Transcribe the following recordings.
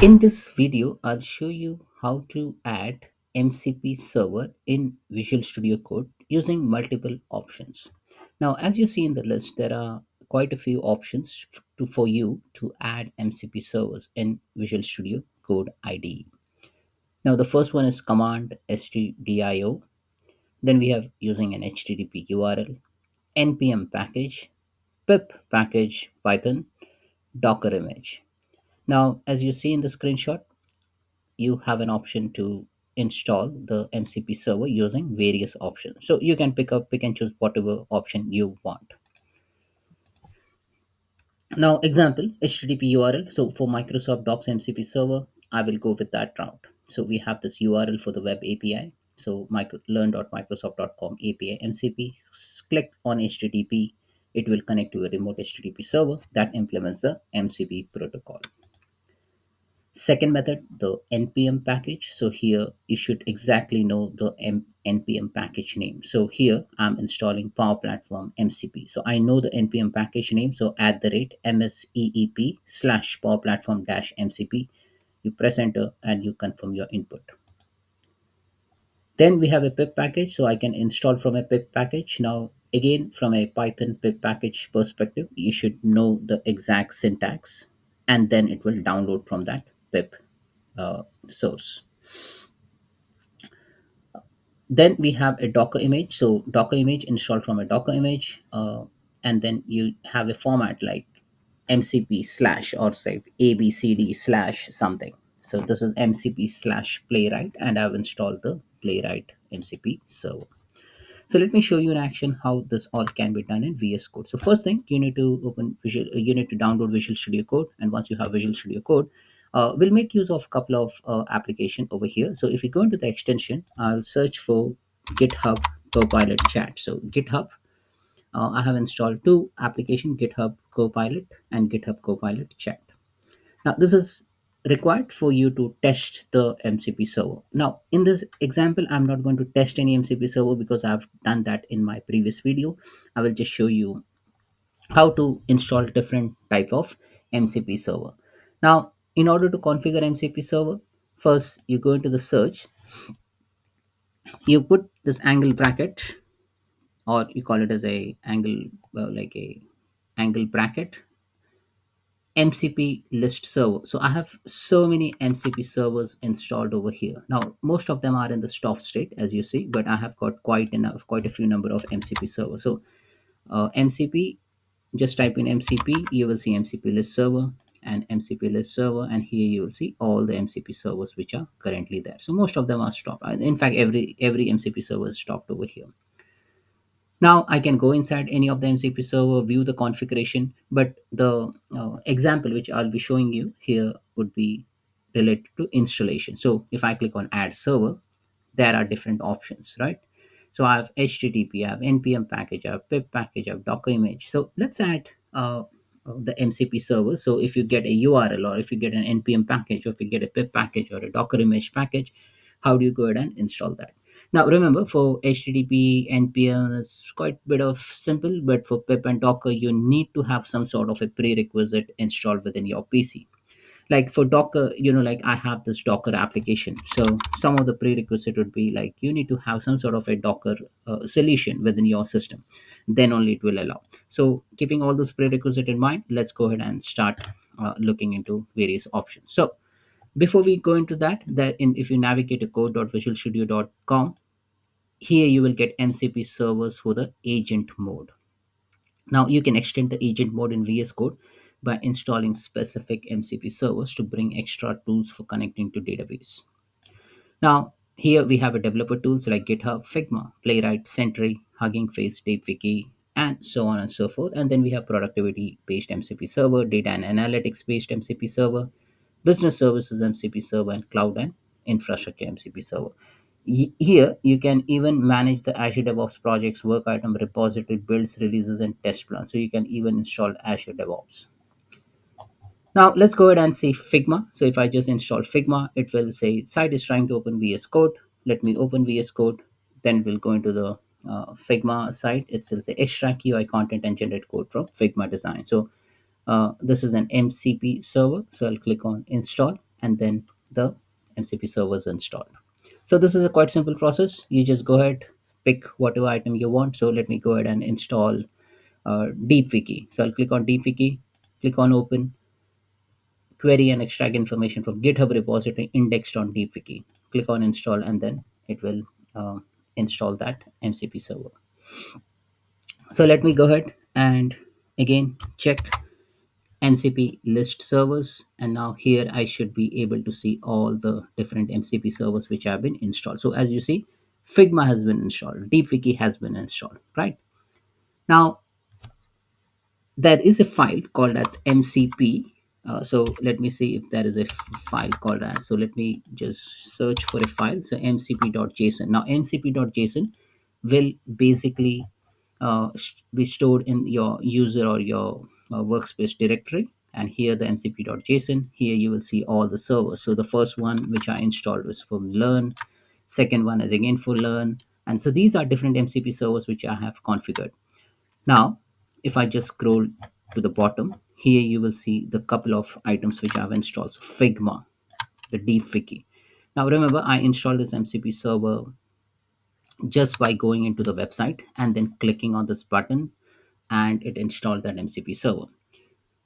In this video, I'll show you how to add MCP server in Visual Studio Code using multiple options. Now, as you see in the list, there are quite a few options for you to add MCP servers in Visual Studio Code IDE. Now, the first one is command stdio. Then we have using an HTTP URL, NPM package, pip package, Python, Docker image. Now, as you see in the screenshot, you have an option to install the MCP server using various options. So you can pick and choose whatever option you want. Now, example HTTP URL. So for Microsoft Docs MCP server, I will go with that route. So we have this URL for the web API. So learn.microsoft.com API MCP. Click on HTTP. It will connect to a remote HTTP server that implements the MCP protocol. Second method, the npm package. So here you should exactly know the npm package name. So here I'm installing Power Platform MCP. So I know the npm package name. So at the rate mseep slash Power Platform dash MCP. You press enter and you confirm your input. Then we have a pip package, so I can install from a pip package. Now, again, from a Python pip package perspective, you should know the exact syntax, and then it will download from that pip source. Then we have a Docker image. So Docker image installed from a Docker image, and then you have a format like MCP slash or say ABCD slash something. So this is MCP slash playwright, and I've installed the playwright MCP. So let me show you in action how this all can be done in VS Code. So first thing, you need to open Visual, you need to download Visual Studio Code, and once you have Visual Studio Code, we'll make use of a couple of application over here. So if you go into the extension, I'll search for GitHub Copilot Chat. So GitHub, I have installed two application, GitHub Copilot and GitHub Copilot Chat. Now, this is required for you to test the MCP server. Now, in this example, I'm not going to test any MCP server because I've done that in my previous video. I will just show you how to install different type of MCP server. Now, in order to configure MCP server, first you go into the search, you put this angle bracket, or you call it as a angle, like a angle bracket MCP list server. So I have so many MCP servers installed over here. Now, most of them are in the stop state, as you see, but I have got quite a few number of MCP servers. So MCP, just type in MCP, you will see MCP list server and MCP list server, and here you will see all the MCP servers which are currently there. So most of them are stopped. In fact, every MCP server is stopped over here. Now I can go inside any of the MCP server, view the configuration, but the example which I'll be showing you here would be related to installation. So if I click on add server, there are different options, right? So I have HTTP, I have NPM package, I have pip package, I have Docker image. So let's add the MCP server. So if you get a URL, or if you get an NPM package, or if you get a pip package or a Docker image package, how do you go ahead and install that? Now remember, for HTTP, NPM is quite a bit of simple, but for pip and Docker, you need to have some sort of a prerequisite installed within your PC. Like for Docker, like I have this Docker application. So some of the prerequisite would be like you need to have some sort of a Docker solution within your system. Then only it will allow. So keeping all those prerequisite in mind, let's go ahead and start looking into various options. So before we go into that, if you navigate to code.visualstudio.com, here you will get MCP servers for the agent mode. Now you can extend the agent mode in VS Code by installing specific MCP servers to bring extra tools for connecting to database. Now here we have a developer tools like GitHub, Figma, Playwright, Sentry, Hugging Face, Tapewiki, and so on and so forth. And then we have productivity based MCP server, data and analytics based MCP server, business services MCP server, and cloud and infrastructure MCP server. Here you can even manage the Azure DevOps projects, work item repository, builds, releases, and test plans. So you can even install Azure DevOps. Now let's go ahead and see Figma. So if I just install Figma, it will say site is trying to open VS Code. Let me open VS Code. Then we'll go into the Figma site. It will say extract UI content and generate code from Figma design. So this is an MCP server. So I'll click on install. and then the MCP servers installed. So this is a quite simple process. You just go ahead, pick whatever item you want. So let me go ahead and install deepwiki. So I'll click on deepwiki, click on open, query and extract information from GitHub repository indexed on deepwiki. Click on install, and then it will uh, install that MCP server. So let me go ahead and again check MCP list servers, and now here I should be able to see all the different MCP servers which have been installed. So as you see, Figma has been installed, deepwiki has been installed, right? Now there is a file called as MCP. So let me see if there is a file called as. So let me just search for a file. So mcp.json. Now mcp.json will basically be stored in your user or your workspace directory. And here the mcp.json. Here you will see all the servers. So the first one which I installed was for learn. Second one is again for learn. And so these are different MCP servers which I have configured. Now, if I just scroll to the bottom, here you will see the couple of items which I have installed. So Figma, the deepwiki. Now remember, I installed this MCP server just by going into the website and then clicking on this button, and it installed that MCP server.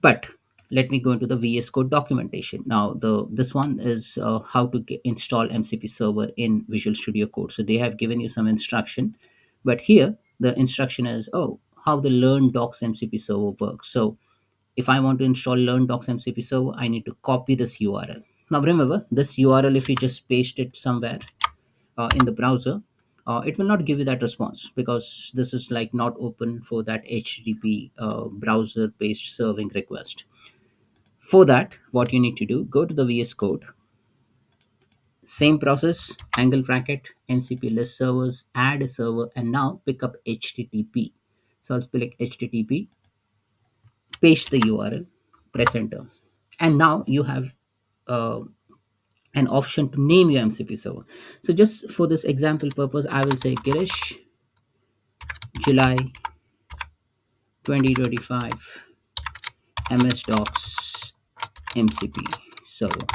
But let me go into the VS Code documentation. Now, this one is how to install MCP server in Visual Studio Code. So they have given you some instruction, but here the instruction is, oh, how the Learn Docs MCP server works. So if I want to install Learn Docs MCP server, I need to copy this URL. Now remember, this URL, if you just paste it somewhere in the browser, it will not give you that response because this is like not open for that HTTP browser based serving request. For that, what you need to do, go to the VS Code, same process, angle bracket, MCP list servers, add a server, and now pick up HTTP. So I'll select HTTP, paste the URL, press enter. And now you have uh, an option to name your MCP server. So just for this example purpose, I will say Girish, July 2025, MS Docs MCP server.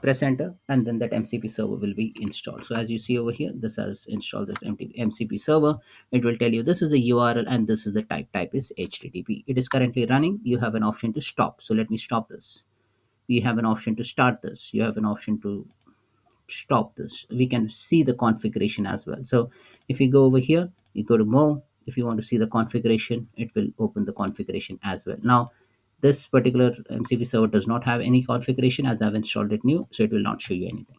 Press enter, and then that MCP server will be installed. So as you see over here, this has installed this MCP server. It will tell you this is a URL and this is the type is HTTP. It is currently running. You have an option to stop. So let me stop this. You have an option to start this. You have an option to stop this. We can see the configuration as well. So if you go over here, you go to more. If you want to see the configuration, it will open the configuration as well. Now this particular MCP server does not have any configuration as I've installed it new, so it will not show you anything.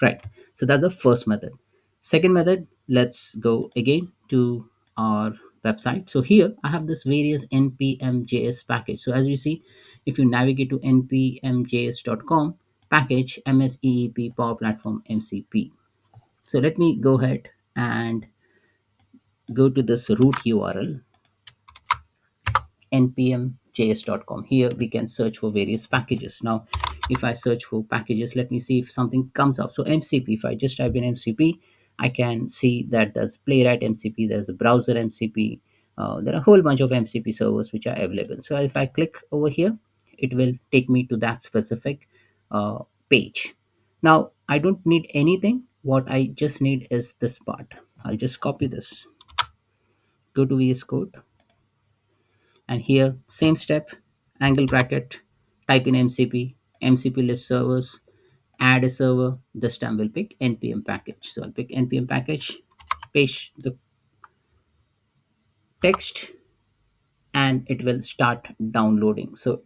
Right. So that's the first method. Second method, let's go again to our website. So here I have this various npm.js package. So as you see, if you navigate to npmjs.com, package mseep power platform mcp. So let me go ahead and go to this root URL, npmjs.com. Here we can search for various packages. Now if I search for packages, let me see if something comes up. So MCP, if I just type in MCP, I can see that there's playwright MCP, there's a browser MCP, there are a whole bunch of MCP servers which are available. So if I click over here, it will take me to that specific page. Now I don't need anything. What I just need is this part. I'll just copy this, go to VS Code, and here same step, angle bracket, type in mcp list servers, add a server. This time we'll pick npm package. So I'll pick npm package, paste the text, and it will start downloading. So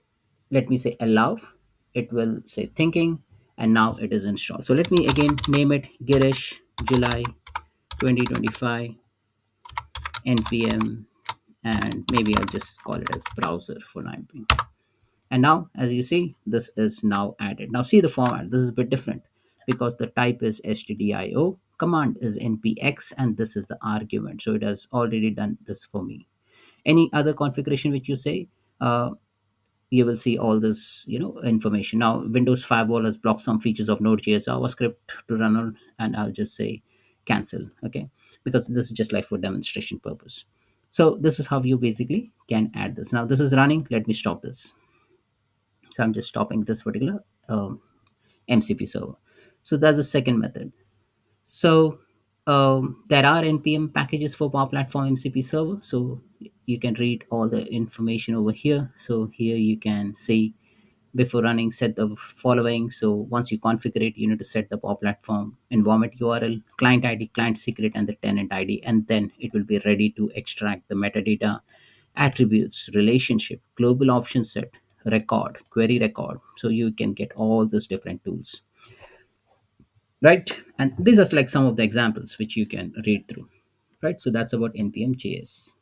let me say allow, it will say thinking, and now it is installed. So let me again name it Girish July 2025 npm, and maybe I'll just call it as browser for now. And now as you see, this is now added. Now see the format, this is a bit different because the type is stdio, command is npx, and this is the argument. So it has already done this for me. Any other configuration which you say, you will see all this information. Now Windows firewall has blocked some features of node.js javascript to run on, and I'll just say cancel. Okay, because this is just like for demonstration purpose. So this is how you basically can add this. Now this is running. Let me stop this. So I'm just stopping this particular um, MCP server. So that's the second method. So there are NPM packages for Power Platform MCP server. So you can read all the information over here. So here you can see before running set the following. So once you configure it, you need to set the Power Platform environment URL, client ID, client secret, and the tenant ID, and then it will be ready to extract the metadata, attributes, relationship, global option set, record, query record. So you can get all these different tools, right? And these are like some of the examples which you can read through, right? So that's about npm js.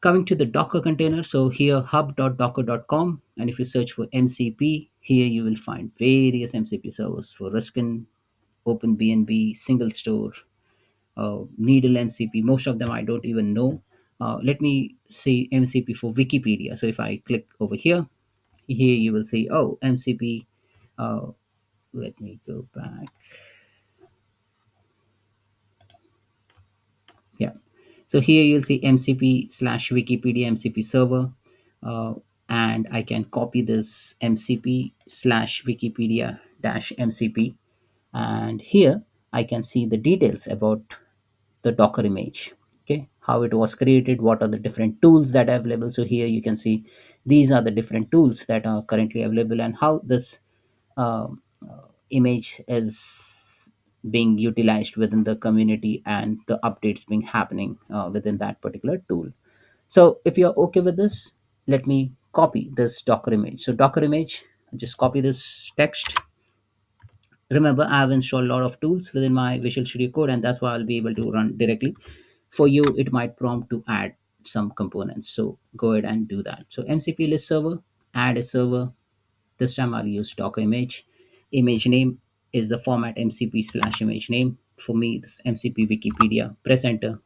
Coming to the Docker container, so here hub.docker.com, and if you search for MCP, here you will find various MCP servers for Ruskin, OpenBNB, Single Store, Needle MCP. Most of them I don't even know. Let me say MCP for Wikipedia. So if I click over here, here you will see, oh, MCP. Uh, Let me go back. Yeah. So here you'll see MCP slash Wikipedia MCP server. Uh, and I can copy this MCP slash Wikipedia dash MCP. And here I can see the details about the Docker image. Okay. How it was created, what are the different tools that are available. So here you can see these are the different tools that are currently available and how this image is being utilized within the community and the updates being happening within that particular tool. So if you're okay with this, let me copy this Docker image. So Docker image, just copy this text. Remember, I have installed a lot of tools within my Visual Studio Code, and that's why I'll be able to run directly. For you, it might prompt to add some components. So go ahead and do that. So MCP list server, add a server. This time I'll use Docker image. Image name is the format MCP slash image name. For me, this MCP Wikipedia. Press enter,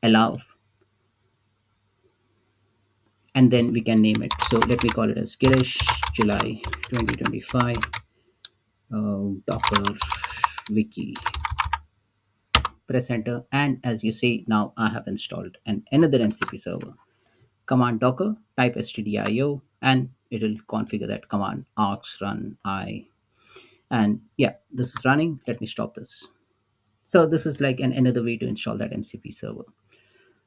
allow, and then we can name it. So let me call it as Girish July 2025 Docker Wiki. Press enter, and as you see, now I have installed another MCP server. Command docker, type stdio, and it will configure that command args run I. And yeah, this is running. Let me stop this. So this is like another way to install that MCP server.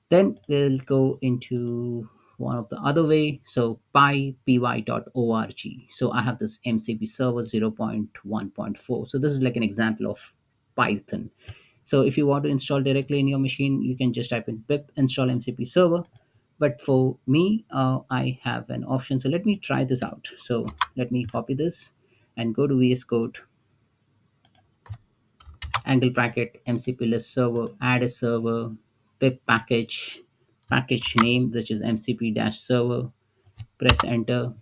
Then we'll go into one of the other way. So py.org. So I have this MCP server 0.1.4. So this is like an example of Python. So if you want to install directly in your machine, you can just type in pip install MCP server. But for me, I have an option. So let me try this out. So let me copy this and go to VS Code, angle bracket, MCP list server, add a server, pip package, package name, which is MCP dash server, press enter.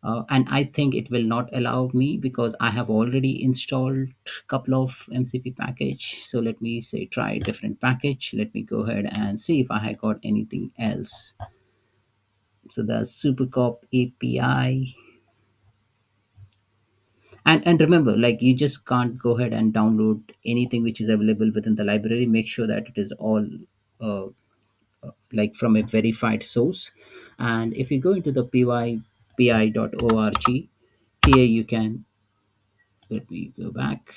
And I think it will not allow me because I have already installed a couple of MCP package. So let me say try a different package. Let me go ahead and see if I have got anything else. So the Supercop API. And remember, like you just can't go ahead and download anything which is available within the library. Make sure that it is all uh, like from a verified source. And if you go into the pypi.org, here you can, let me go back,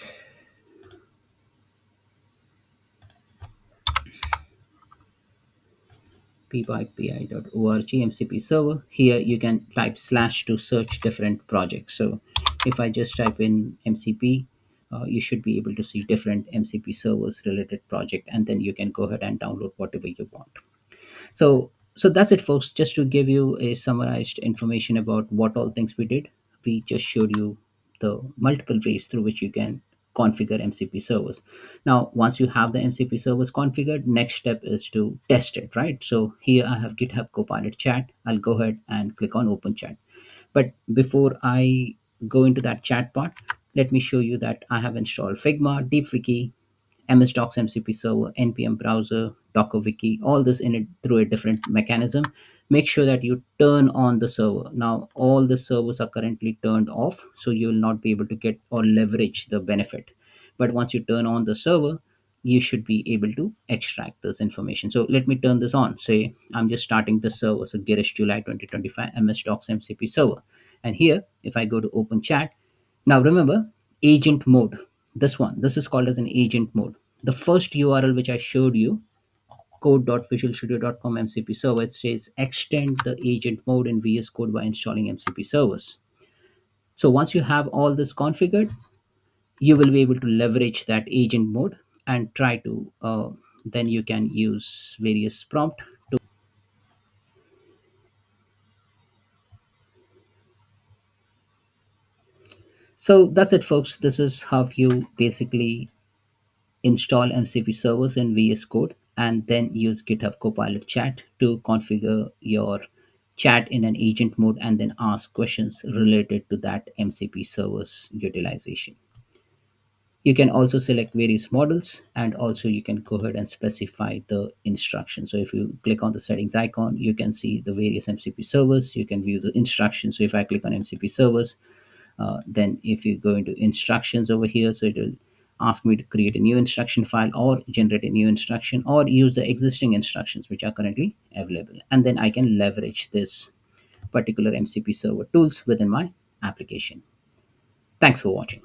pypi.org MCP server. Here you can type slash to search different projects. So if I just type in MCP, you should be able to see different MCP servers related project, and then you can go ahead and download whatever you want. So that's it, folks. Just to give you a summarized information about what all things we did, we just showed you the multiple ways through which you can configure MCP servers. Now once you have the MCP servers configured, next step is to test it, right? So here I have GitHub Copilot chat. I'll go ahead and click on open chat. But before I go into that chat part, let me show you that I have installed Figma, DeepWiki, MS-DOCS MCP server, NPM browser, Docker wiki, all this in it through a different mechanism. Make sure that you turn on the server. Now, all the servers are currently turned off, so you will not be able to get or leverage the benefit. But once you turn on the server, you should be able to extract this information. So let me turn this on. Say I'm just starting the server. So Girish July 2025 MS Docs MCP server. And here, if I go to open chat, now remember agent mode. This is called as an agent mode. The first URL which I showed you, code.visualstudio.com MCP server, it says extend the agent mode in VS Code by installing MCP servers. So once you have all this configured, you will be able to leverage that agent mode and try to then you can use various prompt to. So that's it, folks. This is how you basically install MCP servers in VS Code and then use GitHub Copilot chat to configure your chat in an agent mode and then ask questions related to that MCP servers utilization. You can also select various models, and also you can go ahead and specify the instructions. So if you click on the settings icon, you can see the various MCP servers. You can view the instructions. So if I click on MCP servers, then if you go into instructions over here, so it will ask me to create a new instruction file or generate a new instruction or use the existing instructions which are currently available. And then I can leverage this particular MCP server tools within my application. Thanks for watching.